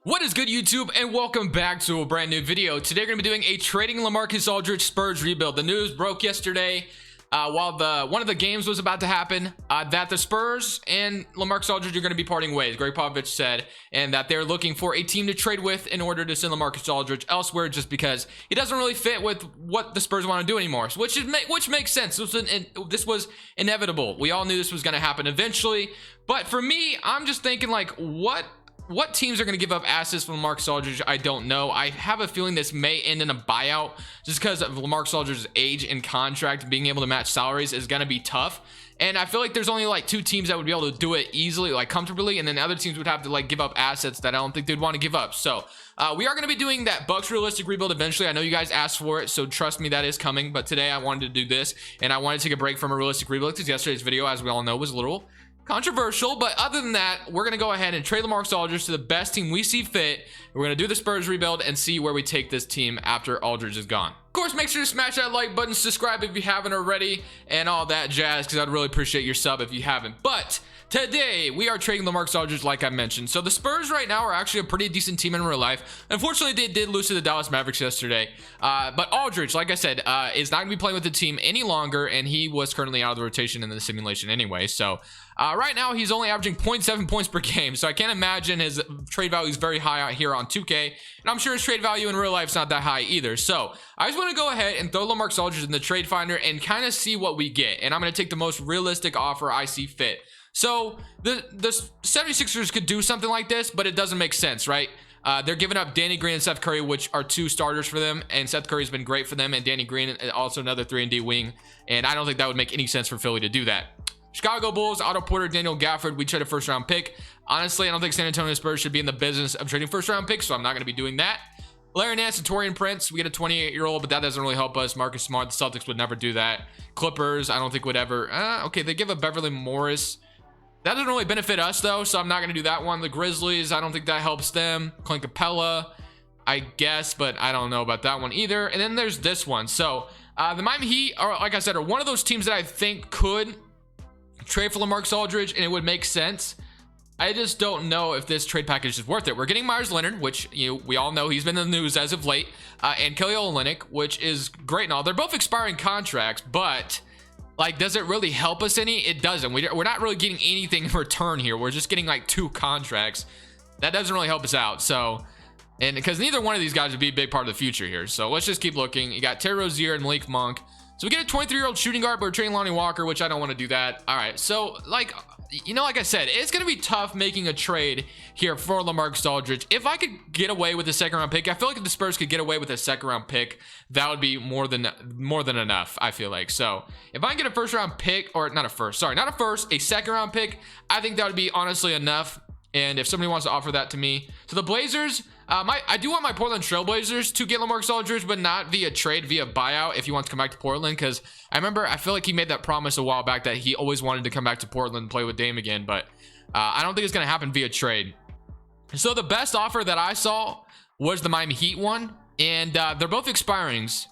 What is good, YouTube, and welcome back to a brand new video. Today we're going to be doing a trading Lamarcus Aldridge Spurs rebuild. The news broke yesterday while one of the games was about to happen that the Spurs and Lamarcus Aldridge are going to be parting ways, Greg Popovich said, and that they're looking for a team to trade with in order to send Lamarcus Aldridge elsewhere just because he doesn't really fit with what the Spurs want to do anymore, which makes sense. This was inevitable. We all knew this was going to happen eventually, but for me, I'm just thinking like, what teams are going to give up assets for Lamarcus Aldridge? I don't know. I have a feeling this may end in a buyout just because of Lamarcus Aldridge's age and contract. Being able to match salaries is going to be tough. And I feel like there's only like two teams that would be able to do it easily, like comfortably. And then other teams would have to like give up assets that I don't think they'd want to give up. So we are going to be doing that Bucks realistic rebuild eventually. I know you guys asked for it, so trust me, that is coming. But today I wanted to do this, and I wanted to take a break from a realistic rebuild because yesterday's video, as we all know, was a little controversial. But other than that, we're going to go ahead and trade Lamarcus Aldridge to the best team we see fit. We're going to do the Spurs rebuild and see where we take this team after Aldridge is gone. Of course, make sure to smash that like button, subscribe if you haven't already, and all that jazz, because I'd really appreciate your sub if you haven't. But today we are trading Lamarcus Aldridge, like I mentioned. So the Spurs right now are actually a pretty decent team in real life. Unfortunately, they did lose to the Dallas Mavericks yesterday, but Aldridge, like I said, is not going to be playing with the team any longer, and he was currently out of the rotation in the simulation anyway. So right now he's only averaging 0.7 points per game, so I can't imagine his trade value is very high out here on 2K, and I'm sure his trade value in real life is not that high either. So I just want to go ahead and throw Lamarcus Aldridge in the trade finder and kind of see what we get, and I'm going to take the most realistic offer I see fit. So the 76ers could do something like this, but it doesn't make sense, right? They're giving up Danny Green and Seth Curry, which are two starters for them, and Seth Curry's been great for them, and Danny Green also another 3-and-D wing, and I don't think that would make any sense for Philly to do that. Chicago Bulls, Otto Porter, Daniel Gafford, we trade a first-round pick. Honestly, I don't think San Antonio Spurs should be in the business of trading first-round picks, so I'm not going to be doing that. Larry Nance and Taurean Prince, we get a 28-year-old, but that doesn't really help us. Marcus Smart, the Celtics would never do that. Clippers, I don't think would ever. Okay, they give up Beverly Morris. That doesn't really benefit us, though, so I'm not going to do that one. The Grizzlies, I don't think that helps them. Clint Capella, I guess, but I don't know about that one either. And then there's this one. So the Miami Heat, are, like I said, are one of those teams that I think could trade for Lamarcus Aldridge, and it would make sense. I just don't know if this trade package is worth it. We're getting Myers Leonard, which we all know he's been in the news as of late, and Kelly Olynyk, which is great and all. They're both expiring contracts, but like, does it really help us any? It doesn't. We're not really getting anything in return here. We're just getting like 2 contracts. That doesn't really help us out. So, and because neither one of these guys would be a big part of the future here. So let's just keep looking. You got Terry Rozier and Malik Monk. So we get a 23-year-old shooting guard, but we're trading Lonnie Walker, which I don't want to do that. All right. So like I said, it's going to be tough making a trade here for Lamarcus Aldridge. If I could get away with a second-round pick, I feel like if the Spurs could get away with a second-round pick, that would be more than enough, I feel like. So if I can get a first-round pick, or not a second-round pick, I think that would be honestly enough. And if somebody wants to offer that to me. So the Blazers, I do want my Portland Trailblazers to get Lamarcus Aldridge, but not via trade, via buyout if he wants to come back to Portland. Because I feel like he made that promise a while back that he always wanted to come back to Portland and play with Dame again. But I don't think it's going to happen via trade. So the best offer that I saw was the Miami Heat one. And they're both expirings.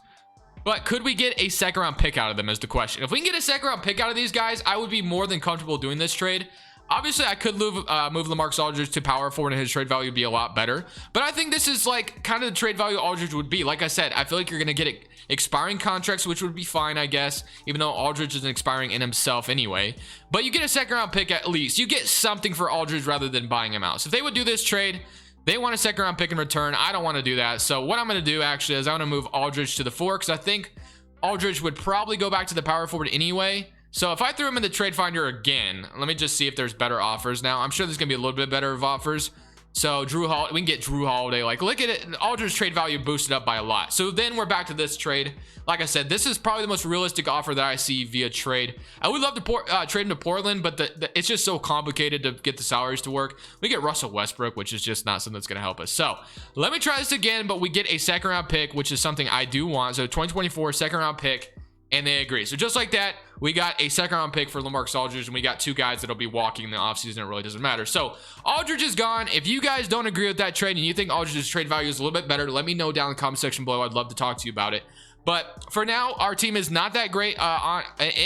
But could we get a second-round pick out of them is the question. If we can get a second-round pick out of these guys, I would be more than comfortable doing this trade. Obviously, I could move Lamarcus Aldridge to power forward, and his trade value would be a lot better. But I think this is like kind of the trade value Aldridge would be. Like I said, I feel like you're going to get expiring contracts, which would be fine, I guess, even though Aldridge isn't expiring in himself anyway. But you get a second-round pick at least. You get something for Aldridge rather than buying him out. So if they would do this trade, they want a second-round pick in return. I don't want to do that. So what I'm going to do, actually, is I'm going to move Aldridge to the 4 because I think Aldridge would probably go back to the power forward anyway. So if I threw him in the trade finder again, let me just see if there's better offers now. I'm sure there's going to be a little bit better of offers. So we can get Drew Holiday. Like, look at it. Aldridge's trade value boosted up by a lot. So then we're back to this trade. Like I said, this is probably the most realistic offer that I see via trade. I would love to trade him to Portland, but it's just so complicated to get the salaries to work. We get Russell Westbrook, which is just not something that's going to help us. So let me try this again, but we get a second-round pick, which is something I do want. So 2024 second-round pick. And they agree. So just like that, we got a second-round pick for Lamarcus Aldridge, and we got 2 guys that'll be walking in the offseason. It really doesn't matter. So Aldridge is gone. If you guys don't agree with that trade and you think Aldridge's trade value is a little bit better, let me know down in the comment section below. I'd love to talk to you about it. But for now, our team is not that great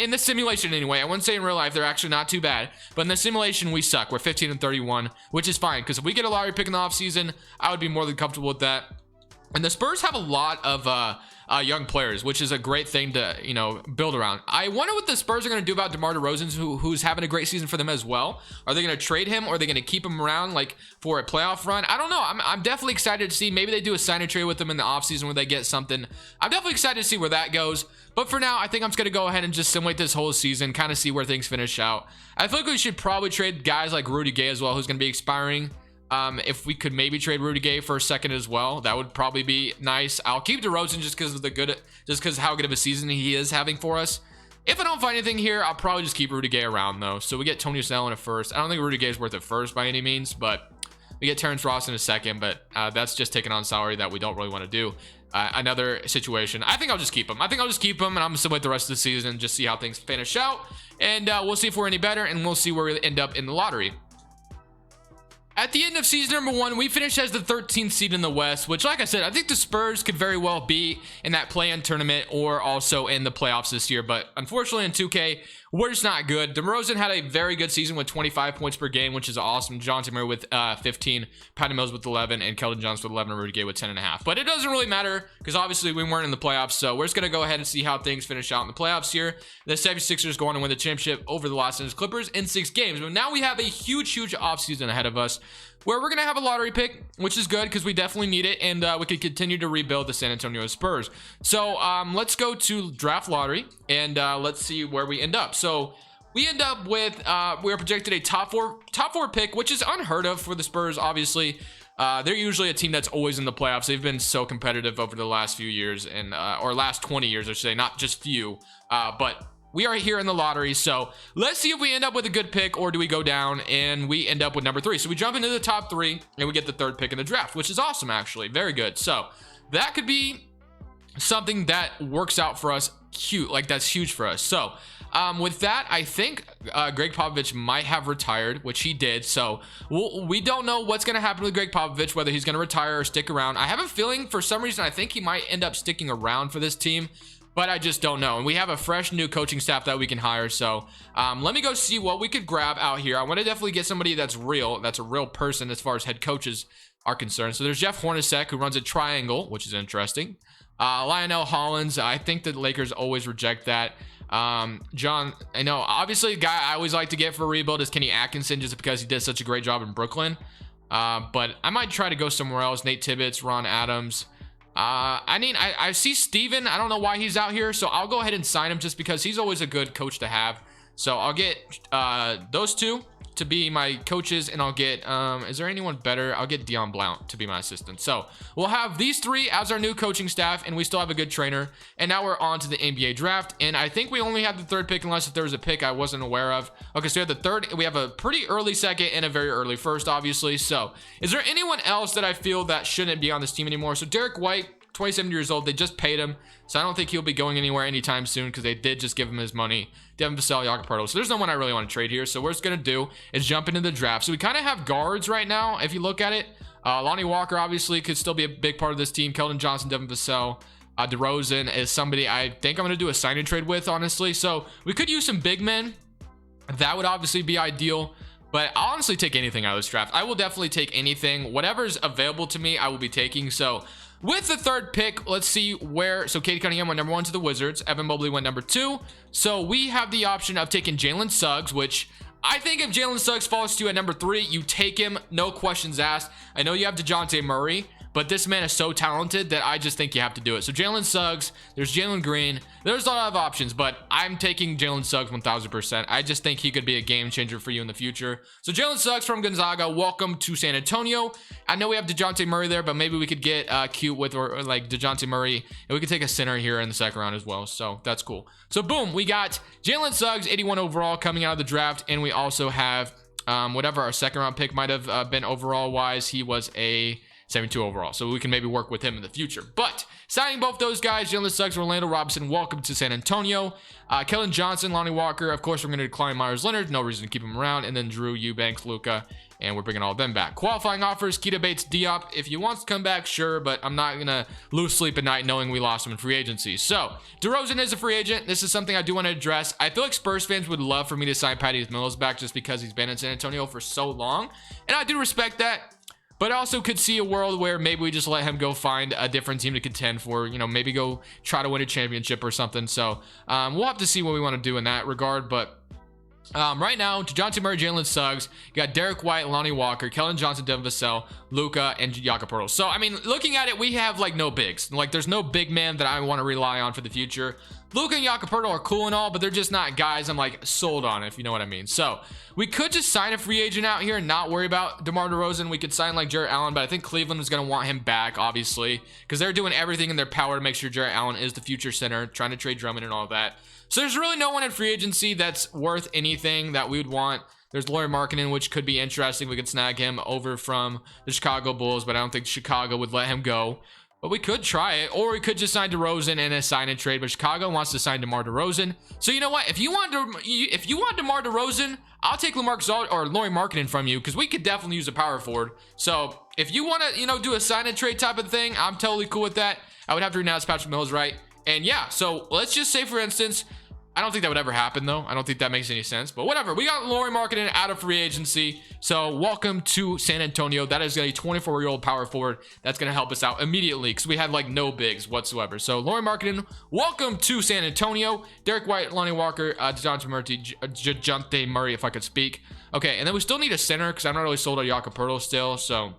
in the simulation anyway. I wouldn't say in real life they're actually not too bad, but in the simulation we suck. We're 15 and 31, which is fine because if we get a lottery pick in the offseason, I would be more than comfortable with that. And the Spurs have a lot of young players, which is a great thing to, you know, build around. I wonder what the Spurs are going to do about DeMar DeRozan, who's having a great season for them as well. Are they going to trade him, or are they going to keep him around like for a playoff run? I don't know. I'm definitely excited to see. Maybe they do a sign and trade with them in the offseason where they get something. I'm definitely excited to see where that goes. But for now, I think I'm just going to go ahead and just simulate this whole season, kind of see where things finish out. I feel like we should probably trade guys like Rudy Gay as well, who's going to be expiring. If we could maybe trade Rudy Gay for a second as well, that would probably be nice. I'll keep DeRozan just because how good of a season he is having for us. If I don't find anything here, I'll probably just keep Rudy Gay around though. So we get Tony Snell in a first. I don't think Rudy Gay is worth it first by any means, but we get Terrence Ross in a second. But that's just taking on salary that we don't really want to do. Another situation. I think I'll just keep him. And I'm gonna simulate the rest of the season and just see how things finish out. And we'll see if we're any better, and we'll see where we end up in the lottery. At the end of season number 1, we finished as the 13th seed in the West, which, like I said, I think the Spurs could very well be in that play-in tournament or also in the playoffs this year. But unfortunately in 2K, we're just not good. DeRozan had a very good season with 25 points per game, which is awesome. Dejounte Murray with 15, Patty Mills with 11, and Keldon Johnson with 11, and Rudy Gay with 10.5. But it doesn't really matter because obviously we weren't in the playoffs, so we're just going to go ahead and see how things finish out in the playoffs here. The 76ers going to win the championship over the Los Angeles Clippers in 6 games. But now we have a huge offseason ahead of us, where we're going to have a lottery pick, which is good because we definitely need it, and we can continue to rebuild the San Antonio Spurs. So let's go to draft lottery, and let's see where we end up. So we end up with, we're projected a top four pick, which is unheard of for the Spurs, obviously. They're usually a team that's always in the playoffs. They've been so competitive over the last few years, and or last 20 years, I should say, not just few, but we are here in the lottery. So let's see if we end up with a good pick, or do we go down and we end up with number 3. So we jump into the top 3 and we get the 3rd pick in the draft, which is awesome, actually. Very good. So that could be something that works out for us. Cute, like that's huge for us. So with that, I think Greg Popovich might have retired, which he did. So we don't know what's going to happen with Greg Popovich, whether he's going to retire or stick around. I have a feeling for some reason I think he might end up sticking around for this team, but I just don't know. And we have a fresh new coaching staff that we can hire. So let me go see what we could grab out here. I want to definitely get somebody that's real, that's a real person as far as head coaches are concerned. So there's Jeff Hornacek, who runs a triangle, which is interesting. Lionel Hollins, I think the Lakers always reject that. John, I know obviously the guy I always like to get for a rebuild is Kenny Atkinson, just because he did such a great job in Brooklyn. But I might try to go somewhere else. Nate Tibbetts, Ron Adams. I see Steven. I don't know why he's out here, so I'll go ahead and sign him just because he's always a good coach to have. So I'll get those two to be my coaches, and I'll get is there anyone better? I'll get Dion Blount to be my assistant. So we'll have these 3 as our new coaching staff, and we still have a good trainer. And now we're on to the NBA draft, and I think we only have the 3rd pick unless if there was a pick I wasn't aware of. Okay, so we have the 3rd. We have a pretty early 2nd and a very early 1st, obviously. So is there anyone else that I feel that shouldn't be on this team anymore? So Derek White, 27 years old, they just paid him, so I don't think he'll be going anywhere anytime soon because they did just give him his money. Devin Vassell, Jakob Poeltl. So there's no one I really want to trade here. So what we're going to do is jump into the draft. So we kind of have guards right now, if you look at it. Lonnie Walker obviously could still be a big part of this team. Keldon Johnson, Devin Vassell. DeRozan is somebody I think I'm going to do a sign and trade with, honestly. So we could use some big men. That would obviously be ideal. But I'll honestly take anything out of this draft. I will definitely take anything. Whatever's available to me, I will be taking. So with the 3rd pick, let's see where. So Cade Cunningham went number 1 to the Wizards. Evan Mobley went number 2. So we have the option of taking Jalen Suggs, which I think if Jalen Suggs falls to you at number 3, you take him, no questions asked. I know you have DeJounte Murray, but this man is so talented that I just think you have to do it. So Jalen Suggs, there's Jalen Green, there's a lot of options, but I'm taking Jalen Suggs 1000%. I just think he could be a game changer for you in the future. So Jalen Suggs from Gonzaga, welcome to San Antonio. I know we have DeJounte Murray there, but maybe we could get cute with or like DeJounte Murray, and we could take a center here in the 2nd round as well. So that's cool. So boom, we got Jalen Suggs, 81 overall coming out of the draft, and we also have whatever our 2nd round pick might have been overall wise. He was a 72 overall, so we can maybe work with him in the future. But signing both those guys, Jalen Suggs, Orlando Robinson, welcome to San Antonio. Keldon Johnson, Lonnie Walker, of course we're going to decline Myers Leonard, no reason to keep him around, and then Drew Eubanks, Luka, and we're bringing all of them back. Qualifying offers, Keita Bates, Diop. If he wants to come back, sure, but I'm not gonna lose sleep at night knowing we lost him in free agency. So DeRozan is a free agent. This is something I do want to address. I feel like Spurs fans would love for me to sign Patty Mills back just because he's been in San Antonio for so long, and I do respect that. But I also could see a world where maybe we just let him go find a different team to contend for, you know, maybe go try to win a championship or something. So we'll have to see what we want to do in that regard. But right now, DeJounte Murray, Jalen Suggs, you got Derek White, Lonnie Walker, Keldon Johnson, Devin Vassell, Luka, and Jakob Poeltl. So, I mean, looking at it, we have like no bigs. Like, there's no big man that I want to rely on for the future. Luka and Jakob Poeltl are cool and all, but they're just not guys I'm like sold on, if you know what I mean. So we could just sign a free agent out here and not worry about DeMar DeRozan. We could sign like Jarrett Allen, but I think Cleveland is going to want him back, obviously, because they're doing everything in their power to make sure Jarrett Allen is the future center, trying to trade Drummond and all that. So there's really no one in free agency that's worth anything that we would want. There's Lauri Markkanen, which could be interesting. We could snag him over from the Chicago Bulls, but I don't think Chicago would let him go. But we could try it, or we could just sign DeRozan and a sign and trade. But Chicago wants to sign DeMar DeRozan. So you know what? If you want DeMar DeRozan, I'll take Lamarcus Aldridge or Lauri Markkanen from you, because we could definitely use a power forward. So if you want to, you know, do a sign and trade type of thing, I'm totally cool with that. I would have to renounce Patrick Mills, right? And yeah, so let's just say, for instance, I don't think that would ever happen, though. I don't think that makes any sense. But whatever. We got Lauri Markkanen out of free agency. So welcome to San Antonio. That is a 24-year-old power forward that's going to help us out immediately, because we had like no bigs whatsoever. So Lauri Markkanen, welcome to San Antonio. Derek White, Lonnie Walker, DeJounte Murray, if I could speak. Okay, and then we still need a center, because I'm not really sold on Jakob Poeltl still. So,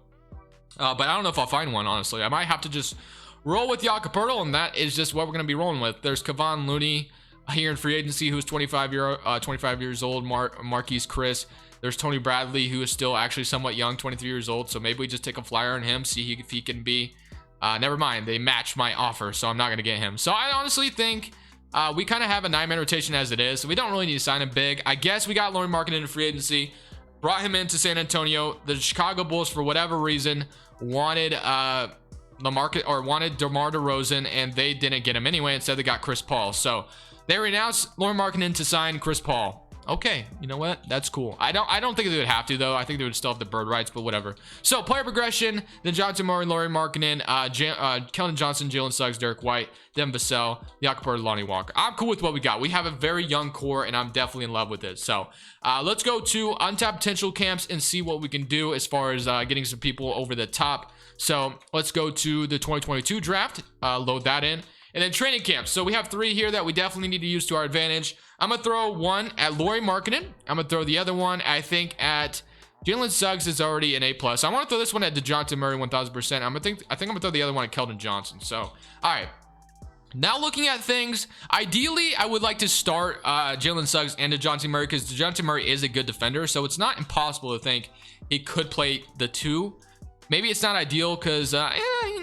but I don't know if I'll find one, honestly. I might have to just roll with Jakob Poeltl, and that is just what we're going to be rolling with. There's Kevon Looney here in free agency, who's 25 years old. Marquise Chris. There's Tony Bradley, who is still actually somewhat young, 23 years old. So maybe we just take a flyer on him, see if he can be. Never mind, they matched my offer, so I'm not going to get him. So I honestly think we kind of have a 9-man rotation as it is, so we don't really need to sign him big. I guess we got Lauri Markkanen in free agency, brought him into San Antonio. The Chicago Bulls, for whatever reason, wanted DeMar DeRozan, and they didn't get him anyway. Instead, they got Chris Paul. So they renounced Lauri Markkanen to sign Chris Paul. Okay, you know what? That's cool. I don't think they would have to, though. I think they would still have the bird rights, but whatever. So player progression: DeJounte Murray, Lauri Markkanen, Keldon Johnson, Jalen Suggs, Derek White, Devin Vassell, Jakob Poeltl, Lonnie Walker. I'm cool with what we got. We have a very young core, and I'm definitely in love with it. So let's go to untapped potential camps and see what we can do as far as getting some people over the top. So let's go to the 2022 draft. Load that in. And then training camps. So we have 3 here that we definitely need to use to our advantage. I'm going to throw one at Lauri Markkanen. I'm going to throw the other one, I think, at Jalen Suggs is already an A+. I want to throw this one at DeJounte Murray 1000%. I think I'm going to throw the other one at Keldon Johnson. So, all right. Now looking at things, ideally, I would like to start Jalen Suggs and DeJounte Murray, because DeJounte Murray is a good defender. So it's not impossible to think he could play the 2. Maybe it's not ideal because, yeah,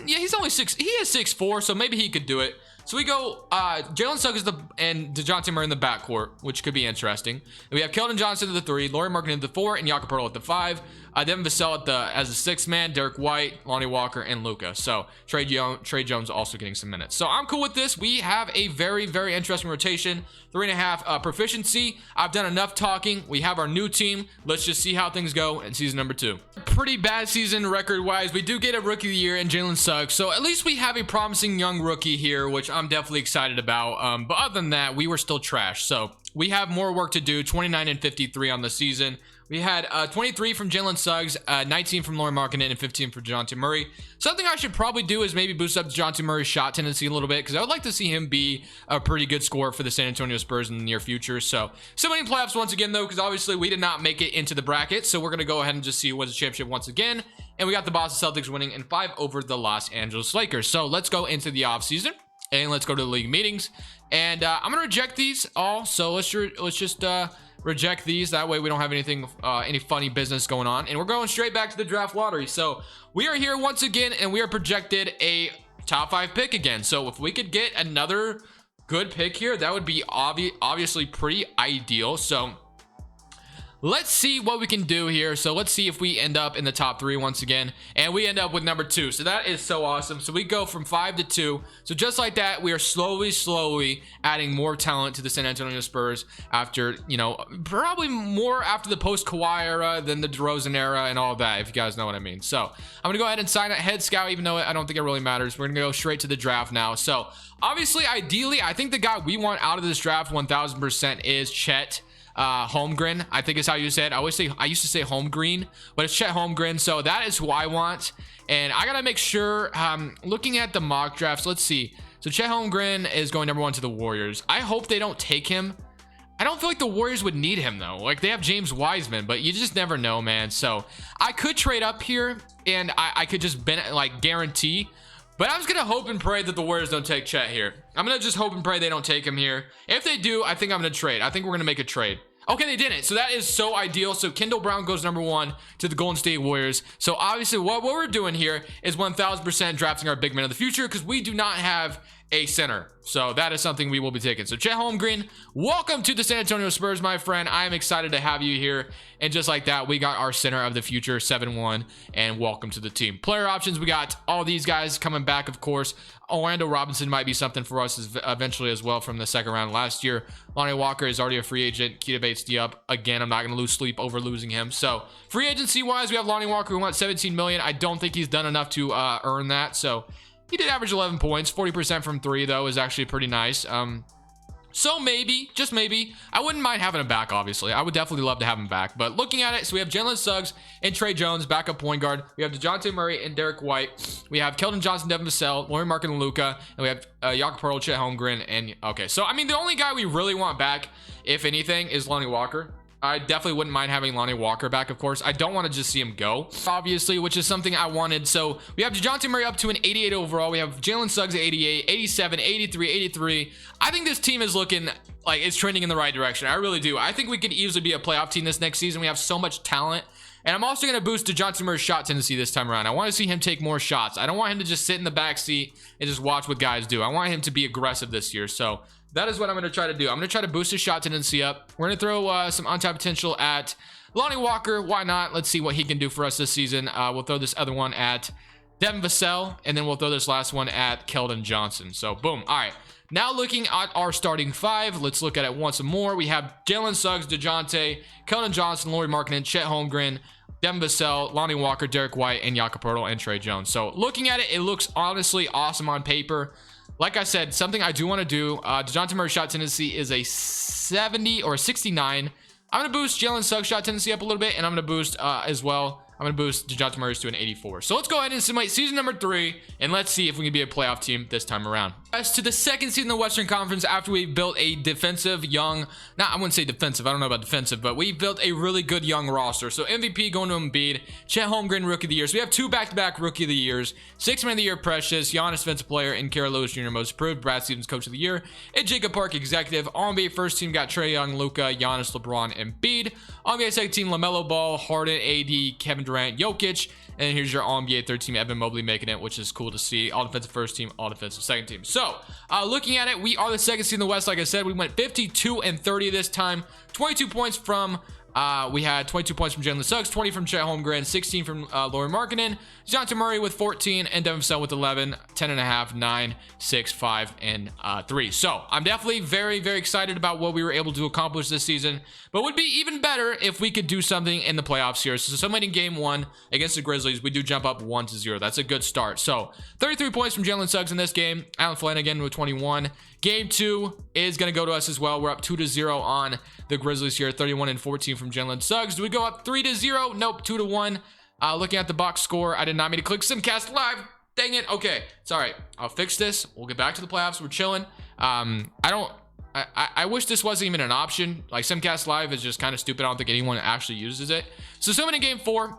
he's only 6. He is 6'4", so maybe he could do it. So we go Jalen Suggs and DeJounte Murray in the backcourt, which could be interesting. And we have Keldon Johnson at the 3, Lauri Markkanen at the 4, and Jakob Poeltl at the 5. Devin Vassell as the 6th man, Derek White, Lonnie Walker, and Luka. So Trey Jones also getting some minutes. So I'm cool with this. We have a very, very interesting rotation. 3.5 proficiency. I've done enough talking. We have our new team. Let's just see how things go in season number 2. Pretty bad season record-wise. We do get a rookie of the year in Jalen Suggs. So at least we have a promising young rookie here, which I'm definitely excited about. But other than that, we were still trash. So we have more work to do. 29 and 53 on the season. We had 23 from Jalen Suggs, 19 from Lauri Markkanen, and 15 for DeJounte Murray. Something I should probably do is maybe boost up DeJounte Murray's shot tendency a little bit, because I would like to see him be a pretty good scorer for the San Antonio Spurs in the near future. So, many playoffs once again, though, because obviously we did not make it into the bracket. So we're going to go ahead and just see who wins the championship once again. And we got the Boston Celtics winning in 5 over the Los Angeles Lakers. So let's go into the offseason. And let's go to the league meetings. And I'm going to reject these all. So let's just reject these. That way we don't have anything, any funny business going on. And we're going straight back to the draft lottery. So we are here once again, and we are projected a top 5 pick again. So if we could get another good pick here, that would be obviously pretty ideal. So let's see what we can do here. So let's see if we end up in the top 3 once again, and we end up with number 2. So that is so awesome. So we go from 5 to 2. So just like that, we are slowly adding more talent to the San Antonio Spurs after, you know, probably more after the post Kawhi era than the DeRozan era and all that, if you guys know what I mean. So I'm gonna go ahead and sign a head scout, even though I don't think it really matters. We're gonna go straight to the draft now. So obviously, ideally, I think the guy we want out of this draft 1000% is Chet Holmgren, I think is how you say it. I used to say Holmgren, but it's Chet Holmgren. So that is who I want, and I gotta make sure. Looking at the mock drafts, let's see. So Chet Holmgren is going number 1 to the Warriors. I hope they don't take him. I don't feel like the Warriors would need him though. Like, they have James Wiseman, but you just never know, man. So I could trade up here, and I could just guarantee. But I'm just gonna hope and pray that the Warriors don't take Chet here. I'm gonna just hope and pray they don't take him here. If they do, I think I'm gonna trade. I think we're gonna make a trade. Okay, they didn't. So that is so ideal. So Kendall Brown goes number 1 to the Golden State Warriors. So obviously what we're doing here is 1000% drafting our big man of the future, because we do not have a center. So that is something we will be taking. So Chet Holmgren, welcome to the San Antonio Spurs, my friend. I am excited to have you here. And just like that, we got our center of the future, 7-1, and welcome to the team. Player options, we got all these guys coming back, of course. Orlando Robinson might be something for us eventually as well from the second round last year. Lonnie Walker is already a free agent. Keita Bates-Diop, again, I'm not going to lose sleep over losing him. So free agency wise, we have Lonnie Walker who wants 17 million. I don't think he's done enough to earn that. So he did average 11 points. 40% from 3 though is actually pretty nice. So maybe, just maybe, I wouldn't mind having him back, obviously. I would definitely love to have him back. But looking at it, so we have Jalen Suggs and Trey Jones, backup point guard. We have DeJounte Murray and Derek White. We have Keldon Johnson, Devin Vassell, Lauri Markkanen and Luka. And we have Jakob Poeltl, Chet Holmgren. And okay, so I mean, the only guy we really want back, if anything, is Lonnie Walker. I definitely wouldn't mind having Lonnie Walker back, of course. I don't want to just see him go, obviously, which is something I wanted. So we have DeJounte Murray up to an 88 overall. We have Jalen Suggs at 88, 87, 83, 83. I think this team is looking like it's trending in the right direction. I really do. I think we could easily be a playoff team this next season. We have so much talent. And I'm also going to boost DeJounte Murray's shot tendency this time around. I want to see him take more shots. I don't want him to just sit in the back seat and just watch what guys do. I want him to be aggressive this year. So that is what I'm going to try to do. I'm going to try to boost his shot tendency up. We're going to throw some untapped potential at Lonnie Walker. Why not? Let's see what he can do for us this season. We'll throw this other one at Devin Vassell, and then we'll throw this last one at Keldon Johnson. So boom. All right. Now looking at our starting 5, let's look at it once more. We have Jalen Suggs, DeJounte, Keldon Johnson, Lauri Markkanen, Chet Holmgren, Devin Vassell, Lonnie Walker, Derek White, and Jakob Poeltl and Trey Jones. So looking at it, it looks honestly awesome on paper. Like I said, something I do want to do, DeJounte Murray's shot tendency is a 70 or a 69. I'm going to boost Jalen Suggs' shot tendency up a little bit, and I'm going to boost as well. I'm going to boost DeJounte Murray's to an 84. So let's go ahead and simulate season number 3, and let's see if we can be a playoff team this time around. As to the second seed in the Western Conference, after we built a defensive young, I wouldn't say defensive, I don't know about defensive, but we built a really good young roster. So MVP going to Embiid, Chet Holmgren Rookie of the Year. So we have 2 back-to-back Rookie of the Years, 6th Man of the Year Precious, Giannis Defensive Player, and Kara Lewis Jr. Most Improved, Brad Stevens Coach of the Year, and Jacob Park Executive. All-NBA first team got Trae Young, Luka, Giannis, LeBron, and Embiid. All-NBA second team, LaMelo Ball, Harden, AD, Kevin Durant, Jokic. And here's your All-NBA third team, Evan Mobley making it, which is cool to see. All defensive first team, all defensive second team. So looking at it, we are the second seed in the West. Like I said, we went 52-30 this time. 22 points from we had 22 points from Jalen Suggs, 20 from Chet Holmgren, 16 from Lauri Markkanen, DeJounte Murray with 14, and Devin Vassell with 11, 10.5, 9, 6, 5, and 3. So I'm definitely very, very excited about what we were able to accomplish this season, but would be even better if we could do something in the playoffs here. So summating game 1 against the Grizzlies, we do jump up 1-0. That's a good start. So 33 points from Jalen Suggs in this game. Allen Flanagan with 21. Game 2 is going to go to us as well. We're up 2-0 on the Grizzlies here. 31-14 from Jalen Suggs. Do we go up 3-0? Nope, 2-1. Looking at the box score, I did not mean to click Simcast Live. Dang it. Okay, it's all right. I'll fix this. We'll get back to the playoffs. We're chilling. I wish this wasn't even an option. Like, Simcast Live is just kind of stupid. I don't think anyone actually uses it. So summing in game 4,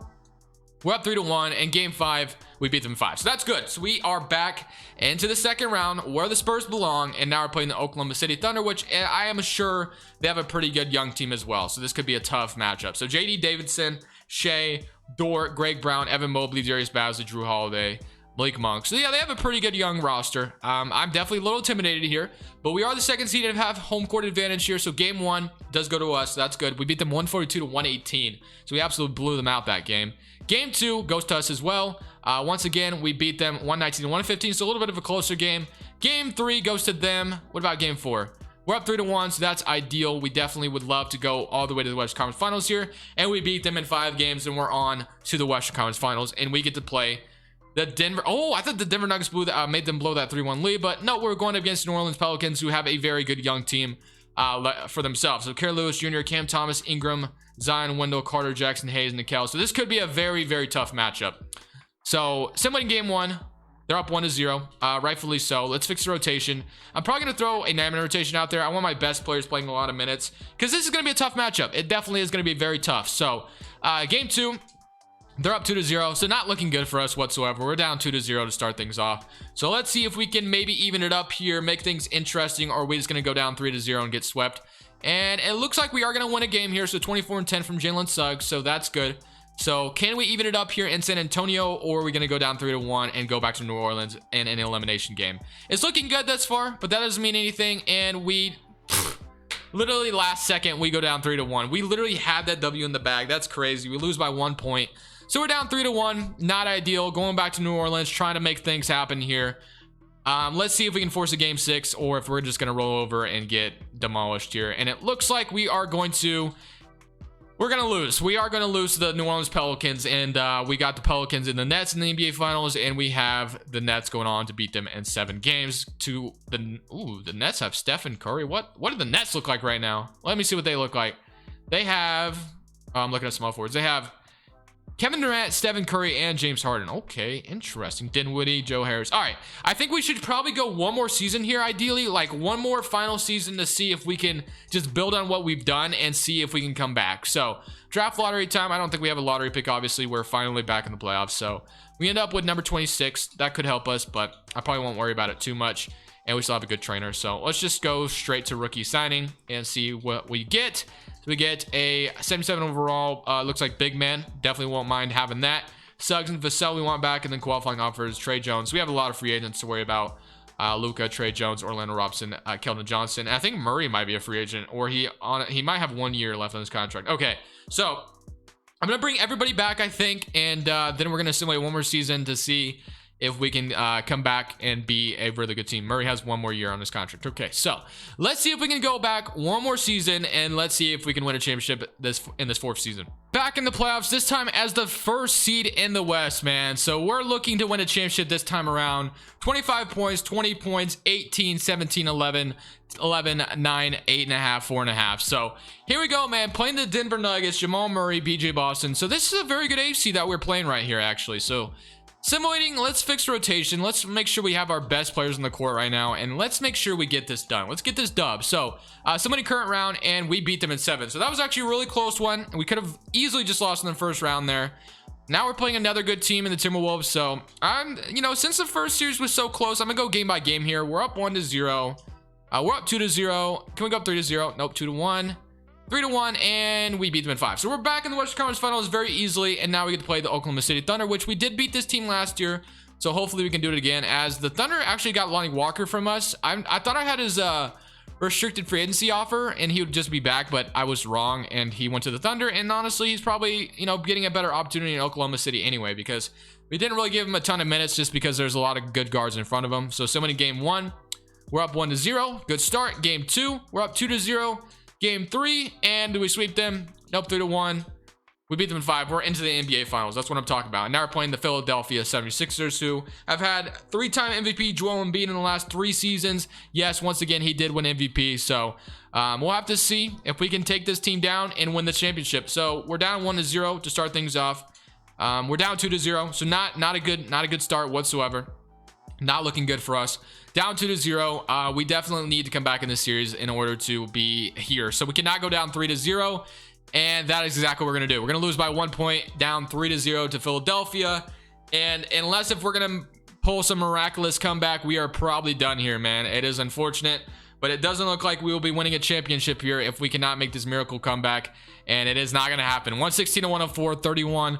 we're up 3-1, and game 5, we beat them 5. So that's good. So we are back into the second round where the Spurs belong, and now we're playing the Oklahoma City Thunder, which I am sure they have a pretty good young team as well. So this could be a tough matchup. So JD Davidson, Shea, Dort, Greg Brown, Evan Mobley, Darius Bazley, Drew Holiday, Malik Monk. So yeah, they have a pretty good young roster. I'm definitely a little intimidated here, but we are the second seed and have home court advantage here. So game 1 does go to us. So that's good. We beat them 142 to 118. So we absolutely blew them out that game. Game 2 goes to us as well. Once again, we beat them 119 to 115. So a little bit of a closer game. Game 3 goes to them. What about game 4? We're up 3 to 1, so that's ideal. We definitely would love to go all the way to the Western Conference Finals here, and we beat them in 5 games, and we're on to the Western Conference Finals, and we get to play the Denver. Oh, I thought the Denver Nuggets made them blow that 3-1 lead, but no, we're going up against New Orleans Pelicans, who have a very good young team for themselves. So Kerr Lewis Jr., Cam Thomas, Ingram, Zion, Wendell, Carter, Jackson, Hayes, and Nickel. So this could be a very, very tough matchup. So similar to game 1. They're up 1-0, rightfully so. Let's fix the rotation. I'm probably going to throw a 9-minute rotation out there. I want my best players playing a lot of minutes because this is going to be a tough matchup. It definitely is going to be very tough. So game 2, they're up 2-0, so not looking good for us whatsoever. We're down 2-0 to start things off. So let's see if we can maybe even it up here, make things interesting, or are we just going to go down 3-0 and get swept? And it looks like we are going to win a game here, so 24-10 from Jalen Suggs, so that's good. So can we even it up here in San Antonio, or are we going to go down 3-1 and go back to New Orleans in an elimination game? It's looking good thus far, but that doesn't mean anything. And we literally last second, we go down 3-1. We literally had that W in the bag. That's crazy. We lose by 1 point. So we're down 3-1. Not ideal. Going back to New Orleans, trying to make things happen here. Let's see if we can force a game 6, or if we're just going to roll over and get demolished here. And it looks like we are going to... We're going to lose. We are going to lose to the New Orleans Pelicans, and we got the Pelicans and the Nets in the NBA Finals, and we have the Nets going on to beat them in 7 games. The Nets have Stephen Curry. What do the Nets look like right now? Let me see what they look like. They have, I'm looking at small forwards. They have Kevin Durant, Stephen Curry, and James Harden. Okay, interesting. Dinwiddie, Joe Harris. All right, I think we should probably go one more season here, ideally, like one more final season to see if we can just build on what we've done and see if we can come back. So, draft lottery time. I don't think we have a lottery pick, obviously. We're finally back in the playoffs, so we end up with number 26. That could help us, but I probably won't worry about it too much, and we still have a good trainer. So, let's just go straight to rookie signing and see what we get. We get a 77 overall, looks like big man. Definitely won't mind having that. Suggs and Vassell we want back, and then qualifying offers, Trey Jones. We have a lot of free agents to worry about. Luka, Trey Jones, Orlando Robson, Keldon Johnson. And I think Murray might be a free agent, or he might have 1 year left on his contract. Okay, so I'm going to bring everybody back, I think, and then we're going to simulate one more season to see if we can come back and be a really good team. Murray has 1 more year on his contract. Okay, so let's see if we can go back one more season, and let's see if we can win a championship in this 4th season. Back in the playoffs, this time as the 1st seed in the West, man. So we're looking to win a championship this time around. 25 points, 20 points, 18, 17, 11, 11, 9, 8.5, 4.5. So here we go, man. Playing the Denver Nuggets, Jamal Murray, BJ Boston. So this is a very good AFC that we're playing right here, actually. So simulating, let's fix rotation. Let's make sure we have our best players on the court right now, and let's make sure we get this done. Let's get this dub. So somebody current round, and we beat them in 7. So that was actually a really close one. We could have easily just lost in the 1st round there. Now we're playing another good team in the Timberwolves. So since the 1st series was so close, I'm gonna go game by game here. We're up 1-0. We're up 2-0. Can we go up 3-0? Nope, 2-1. 3-1, and we beat them in 5. So we're back in the Western Conference Finals very easily, and now we get to play the Oklahoma City Thunder, which we did beat this team last year. So hopefully we can do it again, as the Thunder actually got Lonnie Walker from us. I thought I had his restricted free agency offer, and he would just be back, but I was wrong, and he went to the Thunder. And honestly, he's probably getting a better opportunity in Oklahoma City anyway, because we didn't really give him a ton of minutes just because there's a lot of good guards in front of him. So similar to game 1, we're up 1-0. Good start. Game 2, we're up 2-0. Game 3, and do we sweep them? Nope, 3-1. We beat them in 5. We're into the NBA Finals. That's what I'm talking about. And now we're playing the Philadelphia 76ers, who have had 3-time MVP Joel Embiid in the last 3 seasons. Yes, once again, he did win MVP. So we'll have to see if we can take this team down and win the championship. So we're down 1-0 to start things off. We're down 2-0, so not a good start whatsoever. Not looking good for us. Down 2-0. We definitely need to come back in this series in order to be here. So we cannot go down 3-0. And that is exactly what we're going to do. We're going to lose by 1 point, down 3-0 to Philadelphia. And unless if we're going to pull some miraculous comeback, we are probably done here, man. It is unfortunate. but it doesn't look like we will be winning a championship here if we cannot make this miracle comeback, and it is not going to happen. 116 to 104, 31.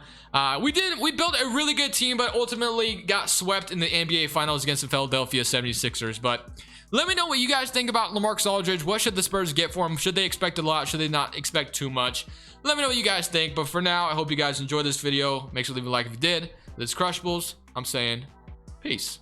We built a really good team, but ultimately got swept in the NBA Finals against the Philadelphia 76ers. But let me know what you guys think about Lamarcus Aldridge. What should the Spurs get for him? Should they expect a lot? Should they not expect too much? Let me know what you guys think. But for now, I hope you guys enjoyed this video. Make sure to leave a like if you did. This is Crushables. I'm saying peace.